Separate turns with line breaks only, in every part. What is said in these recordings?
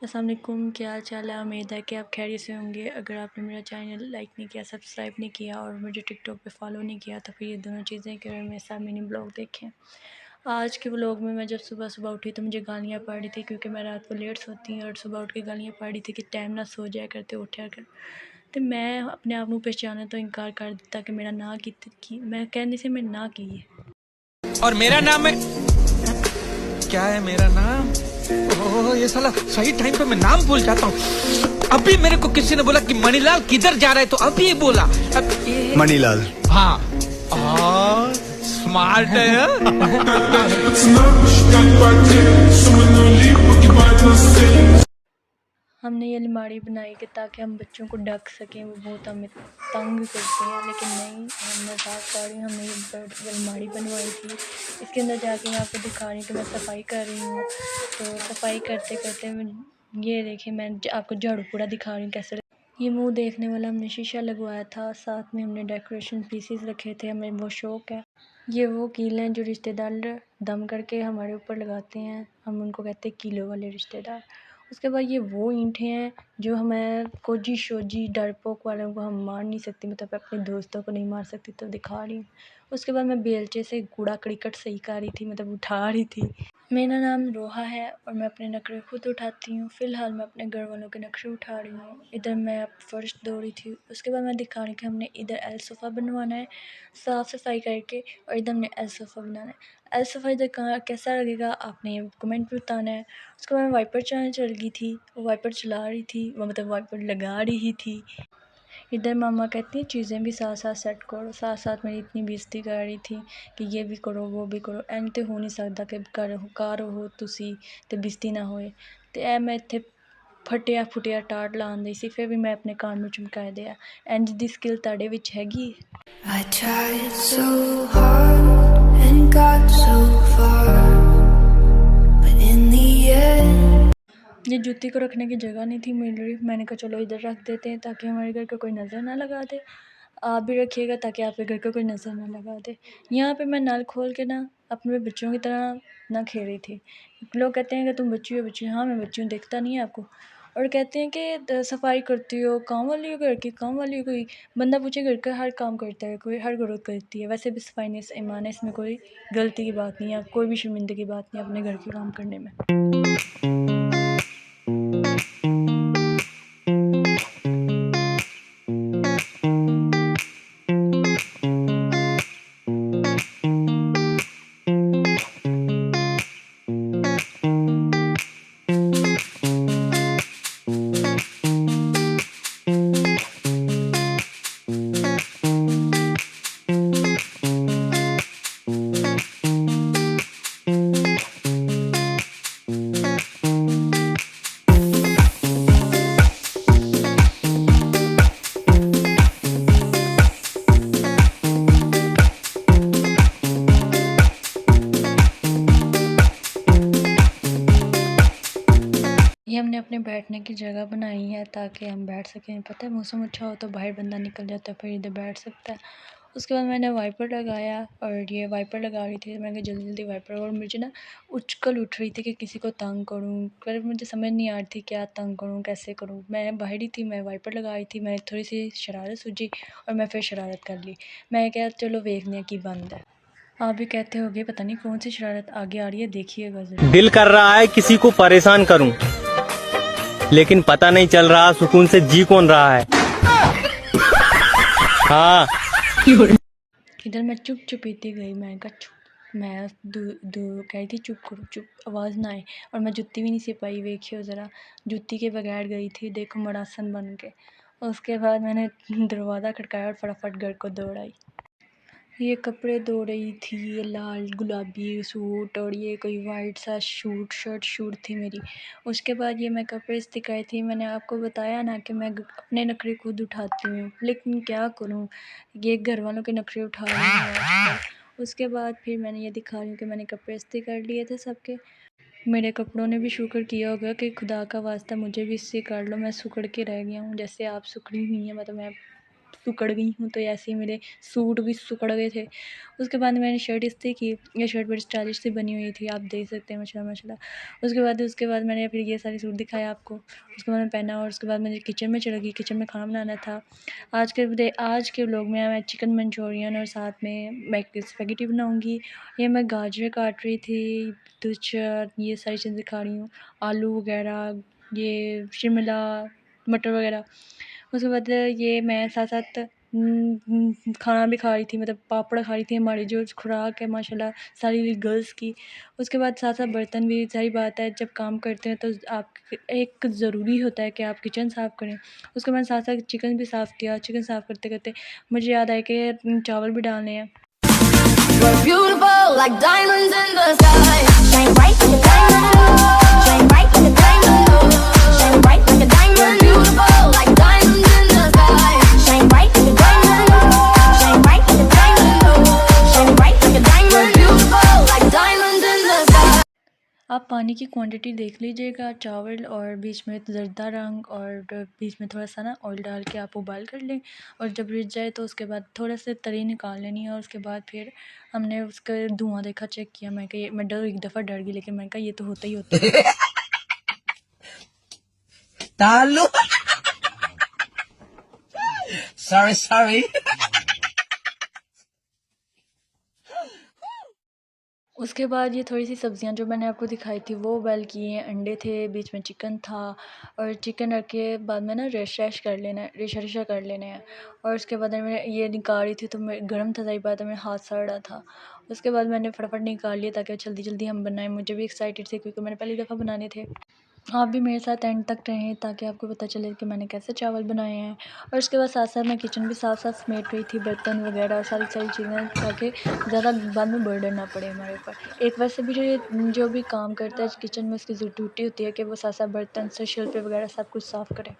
अस्सलाम वालेकुम, क्या हाल चाल है। उम्मीद है कि आप खैरियत से होंगे। अगर आपने मेरा चैनल लाइक नहीं किया, सब्सक्राइब नहीं किया और मुझे टिकटॉक पे फॉलो नहीं किया तो फिर ये दोनों चीज़ें करें, मेरे साथ मिनी ब्लॉग देखें। आज के ब्लॉग में मैं जब सुबह सुबह उठी तो मुझे गालियाँ पड़ रही थी, क्योंकि मैं रात को लेट सोती हूँ और सुबह उठ के गालियाँ पड़ रही थी कि टाइम ना सो जाया करते, उठा कर। तो मैं अपने आप को पहचाना तो इनकार कर दिता कि मेरा ना की मैं कहने से मैं ना की है।
और मेरा नाम है, क्या है मेरा नाम? ओह ये साला सही टाइम पे मैं नाम भूल जाता हूँ। अभी मेरे को किसी ने बोला कि मणिलाल किधर जा रहा है, तो अभी ये बोला
मणिलाल।
हाँ स्मार्ट है
हमने ये अलमारी बनाई कि ताकि हम बच्चों को ढक सकें, वो बहुत हमें तंग करते हैं, लेकिन नहीं, हम मजाक कर रही हूँ। हमने ये अलमारी बनवाई थी। इसके अंदर जाके मैं आपको दिखा रही हूँ कि मैं सफाई कर रही हूँ। तो सफाई करते करते ये देखिए, मैं आपको झाड़ू पूरा दिखा रही हूँ कैसे। ये मुंह देखने वाला हमने शीशा लगवाया था, साथ में हमने डेकोरेशन पीसेस रखे थे, हमें वो शौक है। ये वो कील हैं जो रिश्तेदार दम करके हमारे ऊपर लगाते हैं, हम उनको कहते हैं कीलों वाले रिश्तेदार। उसके बाद ये वो ईंटें हैं जो हमें कोजी शोजी डरपोक वालों को हम मार नहीं सकती, मतलब अपने दोस्तों को नहीं मार सकती, तो दिखा रही हूँ। उसके बाद मैं बेलचे से कूड़ा कड़कट सही कर रही थी, मतलब उठा रही थी। मेरा नाम रोहा है और मैं अपने नखरे खुद उठाती हूँ। फ़िलहाल मैं अपने घर वालों के नखरे उठा रही हूँ। इधर मैं अब फ़र्श धो रही थी। उसके बाद मैं दिखा रही हूँ कि हमने इधर एल सोफ़ा बनवाना है साफ़ सफाई करके, और इधर हमने एल सोफ़ा बनाना है। एल सोफ़ा इधर कहाँ कैसा लगेगा आपने कमेंट में बताना है। उसके बाद मैं वाइपर चलाने चल गई थी, वो वाइपर चला रही थी, वो मतलब वाइपर लगा रही थी। इधर मामा कहती हैं चीज़ें भी साथ साथ सेट करो, साथ साथ मेरी इतनी बेइज्जती कर रही थी कि ये भी करो वो भी करो। एंड तो हो नहीं सकता कि कार हो तुसी ते बेइज्जती ना होए। ते ए मैं इत्थे फटिया फुटिया टाट लान दी सी, फिर भी मैं अपने कान ਨੂੰ ਚਮਕਾਇਆ ਦਿਆ। ਇੰਜ ਦੀ ਸਕਿੱਲ ਤੁਹਾਡੇ ਵਿੱਚ ਹੈਗੀ?
I tried so hard and got so far, but in the end
ये जूती को रखने की जगह नहीं थी मिल रही, मैंने कहा चलो इधर रख देते हैं ताकि हमारे घर को कोई नज़र ना लगा दे। आप भी रखिएगा ताकि आपके घर को कोई नज़र ना लगा दे। यहाँ पे मैं नल खोल के ना अपने बच्चों की तरह ना खेल रही थी। लोग कहते हैं कि तुम बच्ची हो, बच्ची। हाँ मैं बच्ची हूँ, देखता नहीं है आपको। और कहते हैं कि सफाई करती हो, काम वाली हो, घर की काम वाली हो। कोई बंदा पूछे घर का हर काम करता है, कोई हर ज़रूरत करती है। वैसे भी सफाई ने ईमान है, इसमें कोई गलती की बात नहीं है, कोई भी शर्मिंदगी की बात नहीं है अपने घर के काम करने में। ये हमने अपने बैठने की जगह बनाई है ताकि हम बैठ सकें। पता है मौसम अच्छा हो तो बाहर बंदा निकल जाता है, फिर इधर बैठ सकता है। उसके बाद मैंने वाइपर लगाया और ये वाइपर लगा रही थी, मैंने जल्दी जल्दी वाइपर, और मुझे ना उछल उठ रही थी कि किसी को तंग करूं, पर मुझे समझ नहीं आ रही थी क्या तंग करूं, कैसे करूं। मैं बाहर ही थी, मैं वाइपर लगा रही थी, मैं थोड़ी सी शरारत सूझी और मैं फिर शरारत कर ली। मैं क्या चलो देखने की बंद है। आप भी कहते होगे पता नहीं कौन सी शरारत आगे आ रही है, देखिएगा ज़रूर।
दिल कर रहा है किसी को परेशान करूं, लेकिन पता नहीं चल रहा सुकून से जी कौन रहा है। हाँ
इधर मैं चुप चुपीती गई, मैं कहा चुप। मैं कही थी चुप करो, चुप, आवाज़ ना आए। और मैं जुत्ती भी नहीं सी पाई, देखियो ज़रा, जुत्ती के बगैर गई थी, देखो मड़ासन बन के। उसके बाद मैंने दरवाज़ा खटकाया और फटाफट घर को दौड़ आई। ये कपड़े धो रही थी, ये लाल गुलाबी सूट और ये कोई वाइट सा शर्ट थी मेरी। उसके बाद ये मैं कपड़े इस्त्री थी। मैंने आपको बताया ना कि मैं अपने नखरे खुद उठाती हूँ, लेकिन क्या करूँ, ये घर वालों के नखरे उठा रही हूँ आजकल। उसके बाद फिर मैंने ये दिखा रही हूँ कि मैंने कपड़े इस्त्री कर लिए थे सबके। मेरे कपड़ों ने भी शुक्र किया होगा कि खुदा का वास्ता मुझे भी इस्त्री कर लो, मैं सुखड़ के रह गया हूँ जैसे आप सुखड़ी हुई हैं, मतलब मैं सुकड़ गई हूँ, तो ऐसे ही मेरे सूट भी सुकड़ गए थे। उसके बाद मैंने शर्ट इस्त्री की, ये शर्ट बड़ी स्टाइलिश सी बनी हुई थी, आप देख सकते हैं माशाल्लाह माशाल्लाह। उसके बाद मैंने फिर ये सारे सूट दिखाए आपको, उसके बाद मैंने पहना और उसके बाद मैंने किचन में चली गई, किचन में खाना बनाना था। आज के व्लॉग में मैं चिकन मंचूरियन और साथ में मैं स्पैगेटी बनाऊँगी। ये मैं गाजर काट रही थी, ये सारी चीज़ें खा रही हूँ, आलू वगैरह, ये शिमला मटर वगैरह। उसके बाद ये मैं साथ-साथ खाना भी खा रही थी, मतलब पापड़ खा रही थी, हमारी जो खुराक है माशाल्लाह सारी गर्ल्स की। उसके बाद साथ-साथ बर्तन भी, ज़ाहिर बात है जब काम करते हैं तो आप एक ज़रूरी होता है कि आप किचन साफ़ करें। उसके बाद साथ-साथ चिकन भी साफ़ किया, चिकन साफ़ करते-करते मुझे याद आया कि चावल भी डालने हैं।
We're beautiful like diamonds in the sky. Shine bright like a diamond. Shine bright like a diamond. Shine bright like a diamond. We're beautiful like diamonds in the sky. Shine bright like a diamond. Shine bright like a diamond. Shine bright like a diamond. We're beautiful like diamonds in the sky.
आप पानी की quantity देख लीजिएगा, चावल और बीच में ज़रदा रंग और बीच में थोड़ा-सा ना ऑयल डाल के आप उबाल कर लें और जब रिझ जाए तो उसके बाद थोड़ा सा तरी निकाल लेनी है और उसके बाद फिर हमने उसका धुआँ देखा, चेक किया। मैं कहा ये मैं एक दफ़ा डर गई, लेकिन मैंने कहा ये तो होता ही होता है।
तालू सॉरी
उसके बाद ये थोड़ी-सी सब्ज़ियाँ जो मैंने आपको दिखाई थी वो बॉयल किए, अंडे थे, बीच में चिकन था और चिकन रख के बाद में ना रेश-रेश कर लेना है, रेशा-रेशा कर लेने हैं और उसके बाद मैं ये निकाल रही थी तो मैं गर्म था, ज़ाहिर बात है मेरा हाथ सड़ रहा था। उसके बाद मैंने फटाफट निकाल लिया ताकि जल्दी-जल्दी हम बनाएँ, मुझे भी एक्साइटेड थी क्योंकि मैंने पहली दफ़ा बनाने थे। आप भी मेरे साथ एंड तक रहें ताकि आपको पता चले कि मैंने कैसे चावल बनाए हैं और उसके बाद साथ-साथ मैं किचन भी साथ-साथ समेट रही थी, बर्तन वगैरह और सारी चीज़ें ताकि ज़्यादा बाद में बर्डन ना पड़े हमारे ऊपर। एक वैसे भी जो भी काम करता है किचन में उसकी ड्यूटी होती है कि वो साथ-साथ बर्तन से शिल्पे वगैरह सब कुछ साफ़ करे।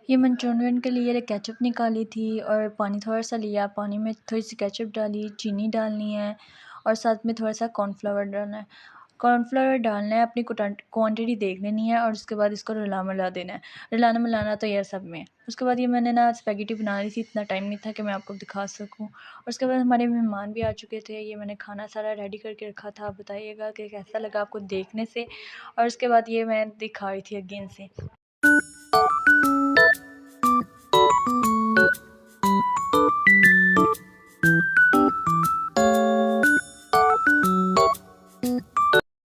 ये मंचूरियन के लिए केचप निकाली थी और पानी थोड़ा-सा लिया, पानी में थोड़ी-सी केचप डाली, चीनी डालनी है और साथ में थोड़ा-सा कॉर्नफ्लावर डालना है। कॉर्नफ्लावर डालना है, अपनी क्वांटिटी देख लेनी है और उसके बाद इसको रला-मिला देना है। रलाना-मिलाना तो ये सब में है। उसके बाद ये मैंने ना स्पैगेटी बना रही थी, इतना टाइम नहीं था कि मैं आपको दिखा सकूँ। और उसके बाद हमारे मेहमान भी आ चुके थे, ये मैंने खाना सारा रेडी करके रखा था। आप बताइएगा कि कैसा लगा आपको देखने से और उसके बाद ये मैं दिखा रही थी अगेन से।